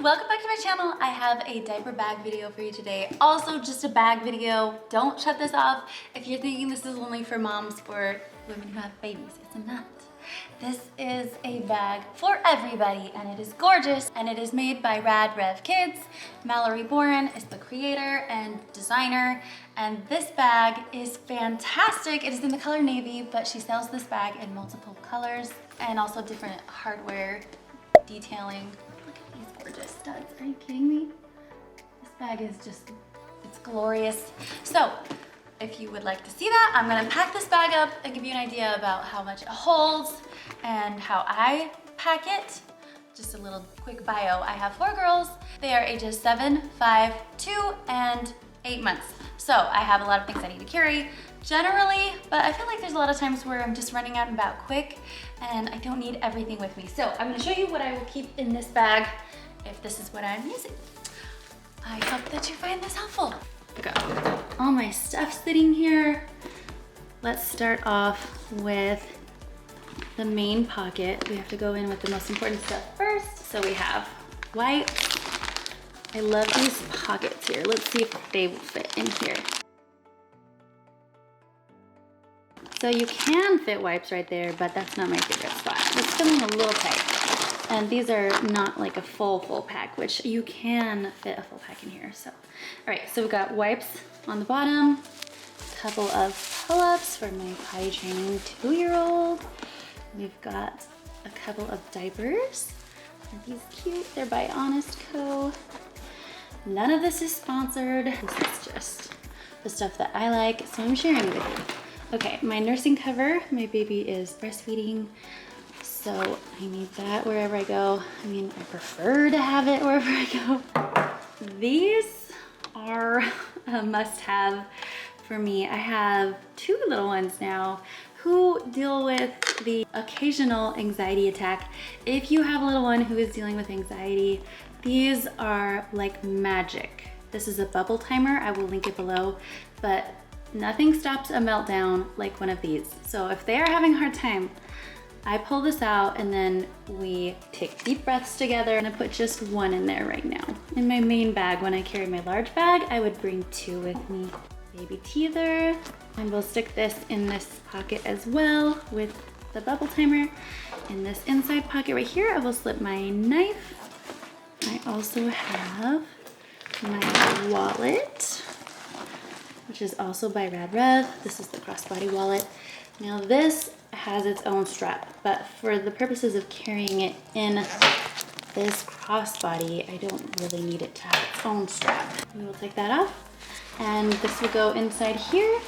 welcome back to my channel. I have a diaper bag video for you today. Also just a bag video. Don't shut this off. If you're thinking this is only for moms or women who have babies, it's not. This is a bag for everybody and it is gorgeous and it is made by Rad Rev Kids. Mallory Boren is the creator and designer and this bag is fantastic. It is in the color navy, but she sells this bag in multiple colors and also different hardware detailing. Look at these gorgeous studs. Are you kidding me? This bag is just, it's glorious. So if you would like to see that, I'm gonna pack this bag up and give you an idea about how much it holds and how I pack it. Just a little quick bio. I have 4 girls. They are ages 7, 5, 2, and 8 months. So I have a lot of things I need to carry generally, but I feel like there's a lot of times where I'm just running out and about quick and I don't need everything with me. So I'm gonna show you what I will keep in this bag if this is what I'm using. I hope that you find this helpful. Got all my stuff sitting here. Let's start off with the main pocket. We have to go in with the most important stuff first. So we have wipes. I love these pockets here. Let's see if they will fit in here. So you can fit wipes right there, but that's not my favorite spot. It's feeling a little tight. And these are not like a full pack, which you can fit a full pack in here. So, all right, so we've got wipes on the bottom, a couple of pull-ups for my potty training 2-year-old. We've got a couple of diapers. Aren't these cute? They're by Honest Co. None of this is sponsored. This is just the stuff that I like, so I'm sharing with you. Okay, my nursing cover. My baby is breastfeeding, so I need that wherever I go. I mean, I prefer to have it wherever I go. These are a must-have for me. I have 2 little ones now who deal with the occasional anxiety attack. If you have a little one who is dealing with anxiety, these are like magic. This is a bubble timer. I will link it below, but nothing stops a meltdown like one of these. So if they are having a hard time, I pull this out and then we take deep breaths together, and I put just 1 in there right now. In my main bag, when I carry my large bag, I would bring 2 with me. Baby teether, and we'll stick this in this pocket as well with the bubble timer. In this inside pocket right here, I will slip my knife. I also have my wallet, which is also by Rad Rev. This is the Crossbody wallet. Now this has its own strap, but for the purposes of carrying it in this crossbody, I don't really need it to have its own strap. We will take that off, and this will go inside here.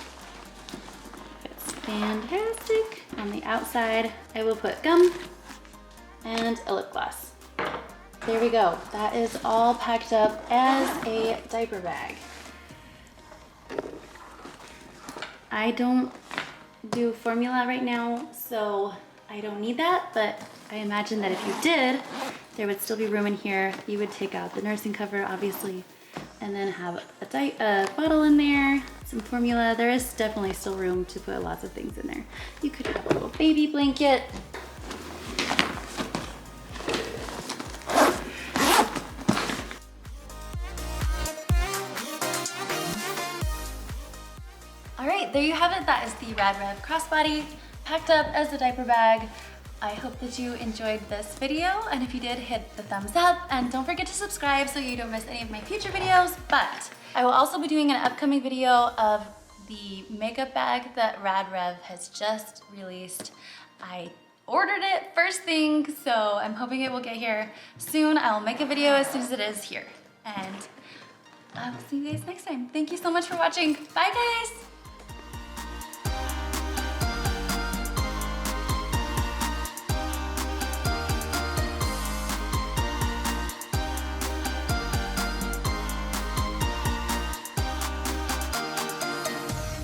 It's fantastic. On the outside, I will put gum and a lip gloss. There we go. That is all packed up as a diaper bag. I don't do formula right now, so I don't need that, but I imagine that if you did, there would still be room in here. You would take out the nursing cover, obviously, and then have a bottle in there, some formula. There is definitely still room to put lots of things in there. You could have a little baby blanket. All right, there you have it. That is the Rad Rev Crossbody packed up as a diaper bag. I hope that you enjoyed this video, and if you did, hit the thumbs up and don't forget to subscribe so you don't miss any of my future videos. But I will also be doing an upcoming video of the makeup bag that Rad Rev has just released. I ordered it first thing, so I'm hoping it will get here soon. I'll make a video as soon as it is here, and I will see you guys next time. Thank you so much for watching. Bye guys.